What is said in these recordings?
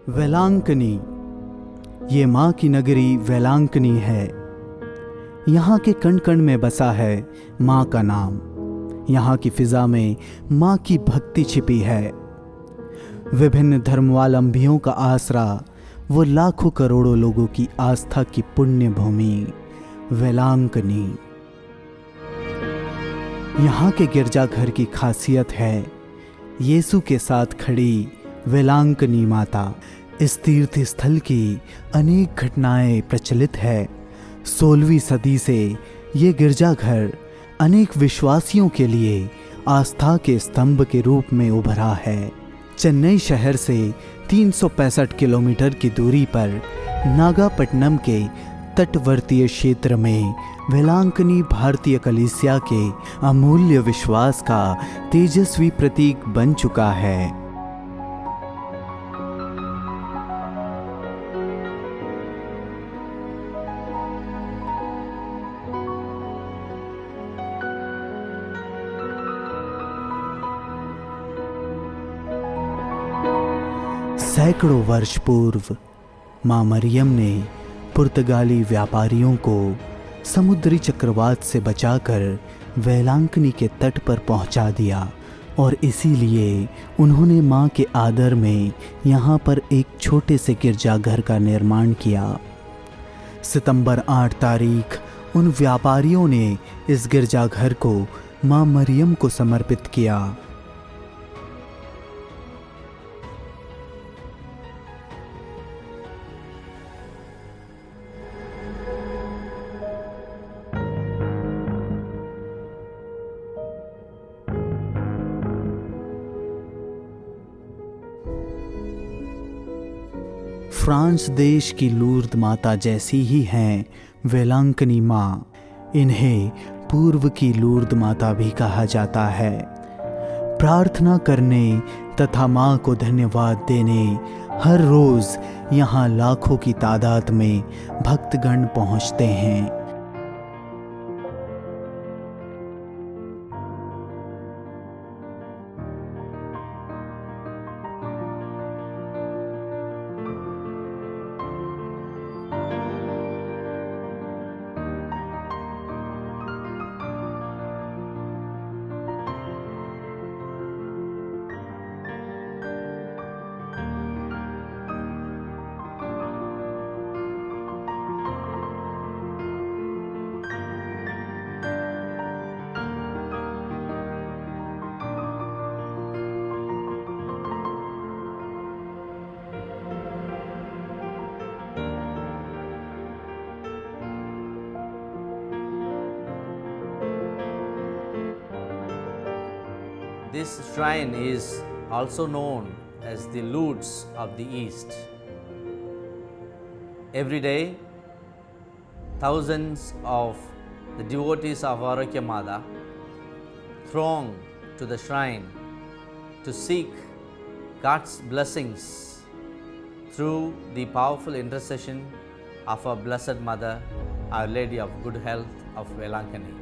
वेलांकनी, ये माँ की नगरी वेलांकनी है। यहाँ के कण कण में बसा है माँ का नाम। यहाँ की फिजा में माँ की भक्ति छिपी है। विभिन्न धर्मावलंबियों का आसरा, वो लाखों करोड़ों लोगों की आस्था की पुण्य भूमि वेलांकनी। यहाँ के गिरजाघर की खासियत है यीशु के साथ खड़ी वेलांकनी माता। इस तीर्थ स्थल की अनेक घटनाएं प्रचलित है। 16वीं सदी से ये गिरजाघर अनेक विश्वासियों के लिए आस्था के स्तंभ के रूप में उभरा है। चेन्नई शहर से 365 किलोमीटर की दूरी पर नागापट्टनम के तटवर्तीय क्षेत्र में वेलांकनी भारतीय कलीसिया के अमूल्य विश्वास का तेजस्वी प्रतीक बन चुका है। सैकड़ों वर्ष पूर्व माँ मरियम ने पुर्तगाली व्यापारियों को समुद्री चक्रवात से बचाकर वेलांकनी के तट पर पहुंचा दिया और इसीलिए उन्होंने माँ के आदर में यहाँ पर एक छोटे से गिरजाघर का निर्माण किया। सितंबर 8 तारीख उन व्यापारियों ने इस गिरजाघर को माँ मरियम को समर्पित किया। फ्रांस देश की लूर्द माता जैसी ही हैं वेलांकनी माँ। इन्हें पूर्व की लूर्द माता भी कहा जाता है। प्रार्थना करने तथा माँ को धन्यवाद देने हर रोज़ यहाँ लाखों की तादाद में भक्तगण पहुँचते हैं। This shrine is also known as the Lourdes of the East. Every day, thousands of the devotees of Arokya Mata throng to the shrine to seek God's blessings through the powerful intercession of our Blessed Mother, Our Lady of Good Health of Velankani.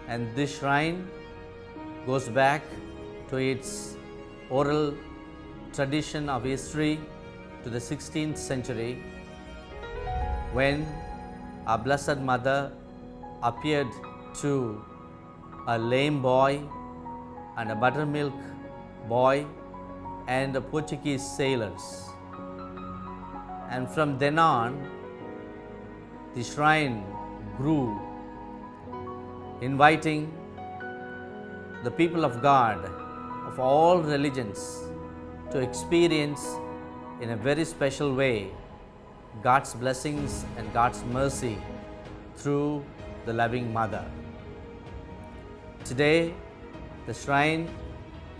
And this shrine goes back to its oral tradition of history to the 16th century, when our Blessed Mother appeared to a lame boy and a buttermilk boy and the Portuguese sailors. And from then on, the shrine grew, inviting the people of God of all religions to experience in a very special way God's blessings and God's mercy through the loving Mother. Today, the shrine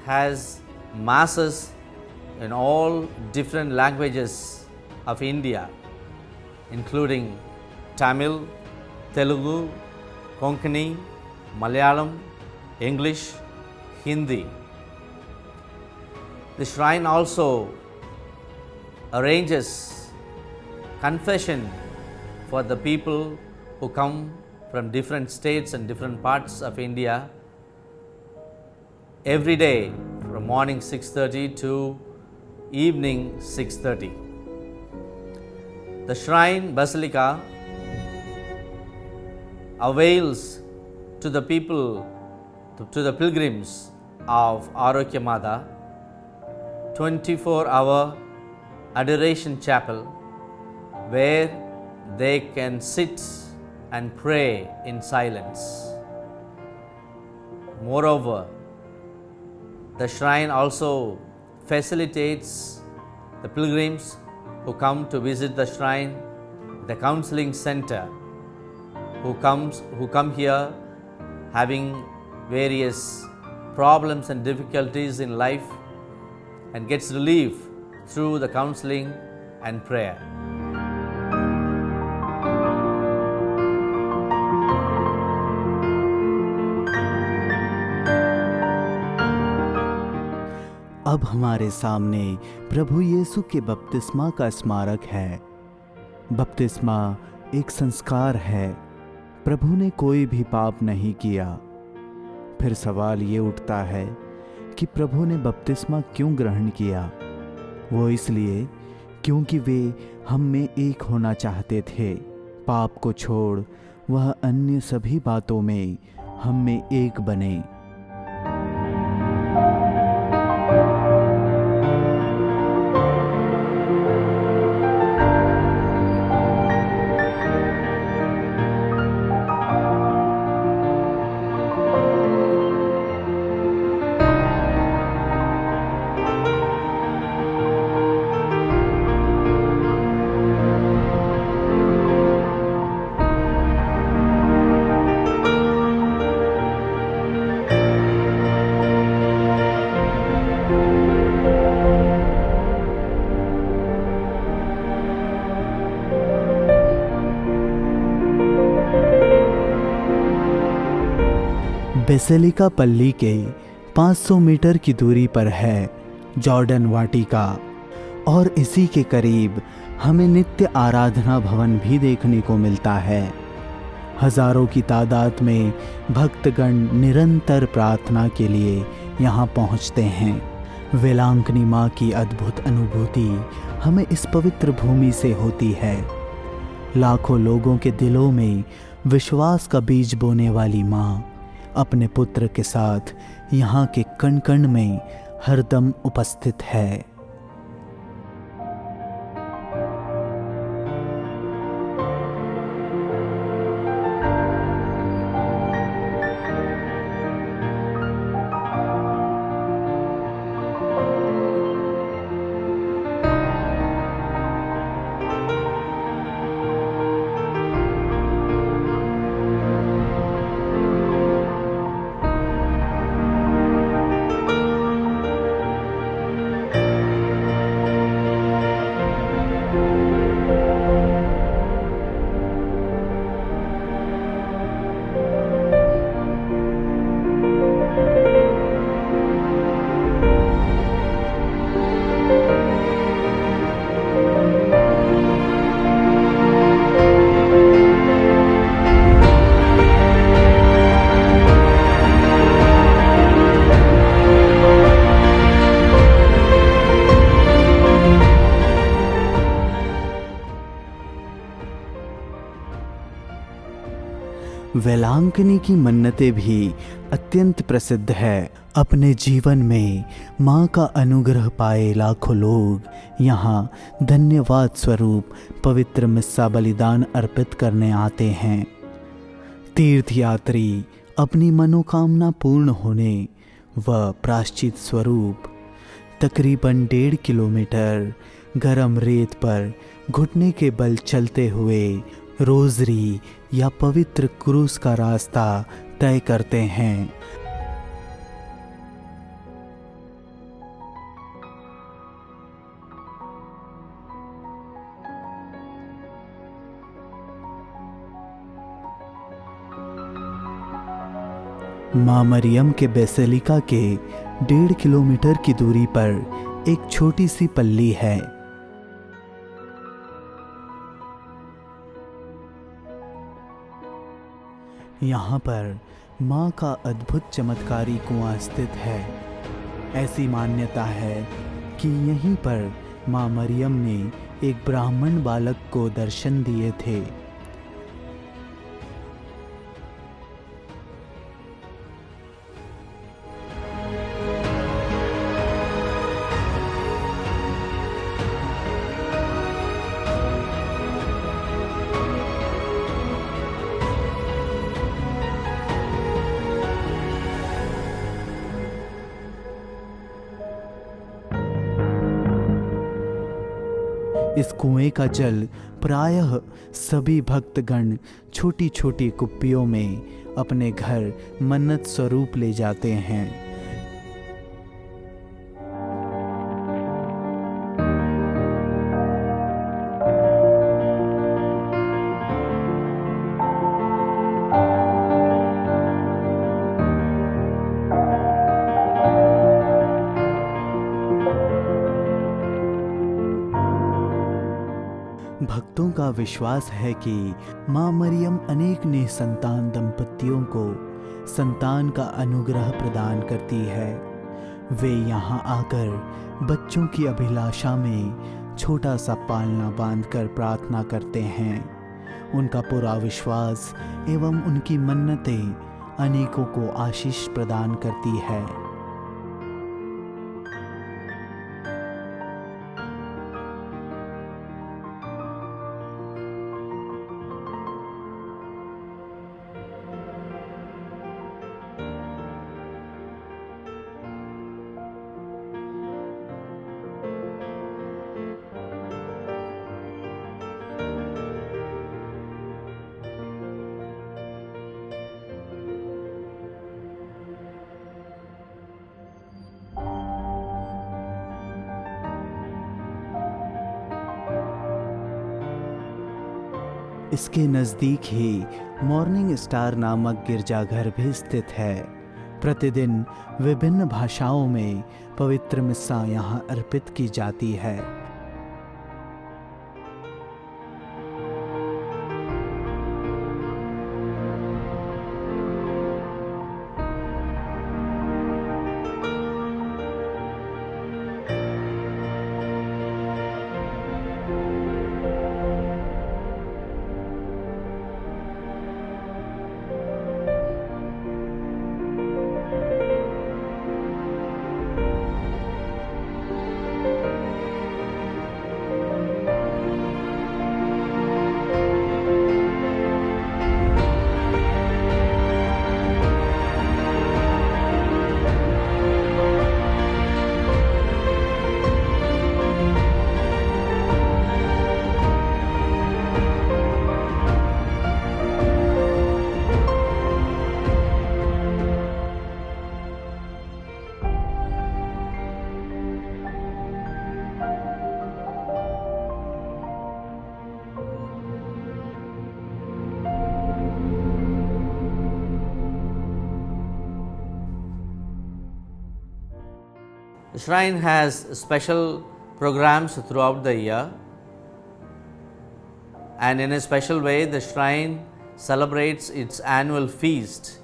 has masses in all different languages of India, including Tamil, Telugu, Konkani, Malayalam, English, Hindi. The shrine also arranges confession for the people who come from different states and different parts of India every day from morning 6:30 to evening 6:30. The shrine basilica avails to the people, to the pilgrims of Arogyamada 24-hour adoration chapel where they can sit and pray in silence. Moreover, the shrine also facilitates the pilgrims who come to visit the shrine, the counseling center, who come here having various problems and difficulties in life and gets relief through the counseling and prayer. अब हमारे सामने प्रभु यीशु के बपतिस्मा का स्मारक है। बपतिस्मा एक संस्कार है। प्रभु ने कोई भी पाप नहीं किया। फिर सवाल ये उठता है कि प्रभु ने बपतिस्मा क्यों ग्रहण किया? वो इसलिए क्योंकि वे हम में एक होना चाहते थे। पाप को छोड़ वह अन्य सभी बातों में हम में एक बने। बेसिलिका पल्ली के 500 मीटर की दूरी पर है जॉर्डन वाटिका, और इसी के करीब हमें नित्य आराधना भवन भी देखने को मिलता है। हजारों की तादाद में भक्तगण निरंतर प्रार्थना के लिए यहाँ पहुँचते हैं। वेलांकनी माँ की अद्भुत अनुभूति हमें इस पवित्र भूमि से होती है। लाखों लोगों के दिलों में विश्वास का बीज बोने वाली माँ अपने पुत्र के साथ यहाँ के कण कण में हरदम उपस्थित है। वेलांकनी की मन्नतें भी अत्यंत प्रसिद्ध है। अपने जीवन में माँ का अनुग्रह पाए लाखों लोग यहाँ धन्यवाद स्वरूप पवित्र मिस्सा बलिदान अर्पित करने आते हैं। तीर्थयात्री अपनी मनोकामना पूर्ण होने व प्रायश्चित स्वरूप तकरीबन 1.5 किलोमीटर गरम रेत पर घुटने के बल चलते हुए रोजरी या पवित्र क्रूस का रास्ता तय करते हैं। माँ मरियम के बेसिलिका के 1.5 किलोमीटर की दूरी पर एक छोटी सी पल्ली है। यहाँ पर माँ का अद्भुत चमत्कारी कुआं स्थित है। ऐसी मान्यता है कि यहीं पर माँ मरियम ने एक ब्राह्मण बालक को दर्शन दिए थे। इस कुएं का जल प्रायः सभी भक्तगण छोटी छोटी कुप्पियों में अपने घर मन्नत स्वरूप ले जाते हैं। भक्तों का विश्वास है कि माँ मरियम अनेक निसंतान दंपतियों को संतान का अनुग्रह प्रदान करती है। वे यहाँ आकर बच्चों की अभिलाषा में छोटा सा पालना बांधकर प्रार्थना करते हैं। उनका पूरा विश्वास एवं उनकी मन्नतें अनेकों को आशीष प्रदान करती है। इसके नज़दीक ही मॉर्निंग स्टार नामक गिरजाघर भी स्थित है। प्रतिदिन विभिन्न भाषाओं में पवित्र मिस्सा यहाँ अर्पित की जाती है। The shrine has special programs throughout the year, and in a special way the shrine celebrates its annual feast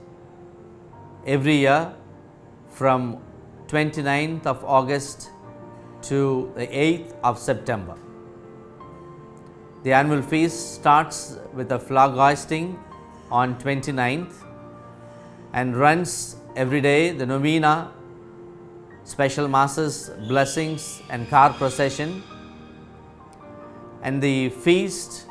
every year from 29th of August to the 8th of September. The annual feast starts with a flag hoisting on 29th and runs every day. The novena, special masses, blessings and car procession, and the feast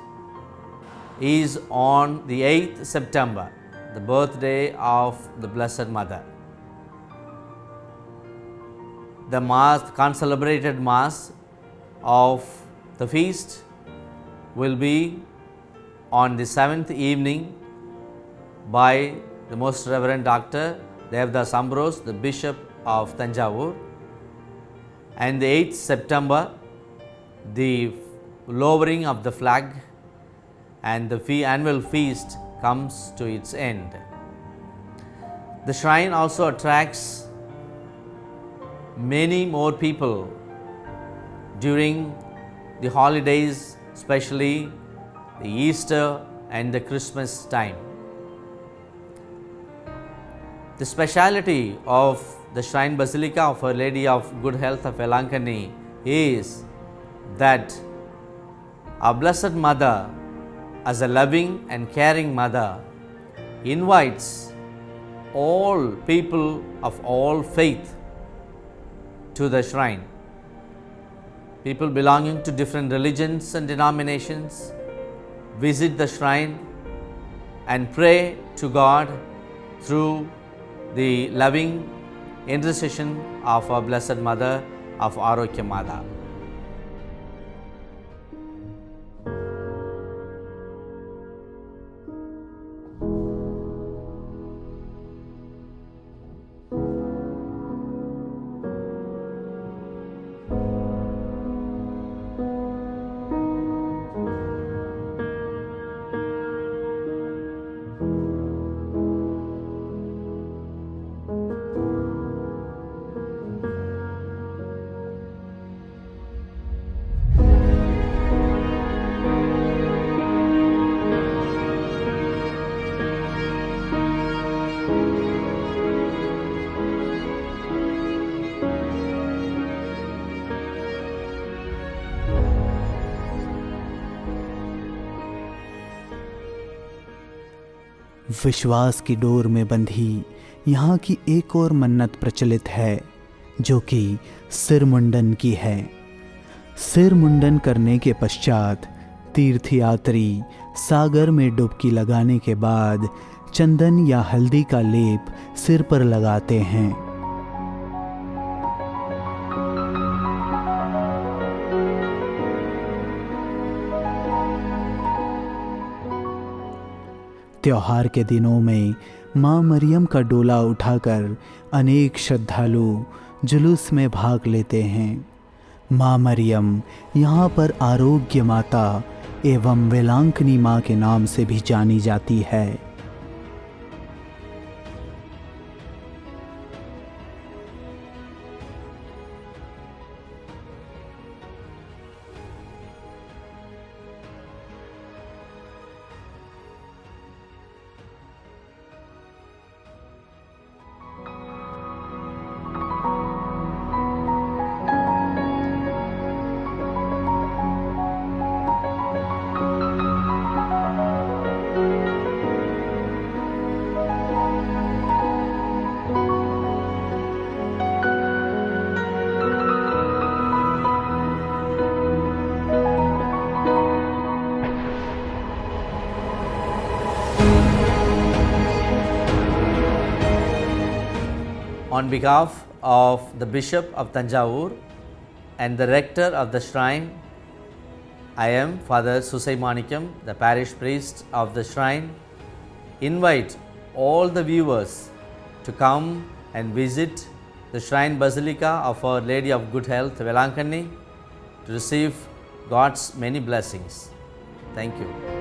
is on the 8th September, the birthday of the Blessed Mother. The mass, concelebrated mass of the feast will be on the 7th evening by the Most Reverend Dr. Devdas Ambrose, the Bishop of Thanjavur, and the 8th September, the lowering of the flag and the annual feast comes to its end. The shrine also attracts many more people during the holidays, especially the Easter and the Christmas time. The speciality of the Shrine Basilica of Our Lady of Good Health of Velankani is that our Blessed Mother, as a loving and caring mother, invites all people of all faith to the shrine. People belonging to different religions and denominations visit the shrine and pray to God through the loving intercession of our Blessed Mother of Arokya Mada. विश्वास की door में बंधी यहाँ की एक और मन्नत प्रचलित है, जो कि सिर मुंडन की है। सिर मुंडन करने के पश्चात तीर्थयात्री सागर में डुबकी लगाने के बाद चंदन या हल्दी का लेप सिर पर लगाते हैं। त्योहार के दिनों में माँ मरियम का डोला उठाकर अनेक श्रद्धालु जुलूस में भाग लेते हैं। माँ मरियम यहाँ पर आरोग्य माता एवं वेलांकनी माँ के नाम से भी जानी जाती है। On behalf of the Bishop of Tanjavur and the Rector of the Shrine, I am Father Susai Manikam, the Parish Priest of the Shrine. Invite all the viewers to come and visit the Shrine Basilica of Our Lady of Good Health, Velankani, to receive God's many blessings. Thank you.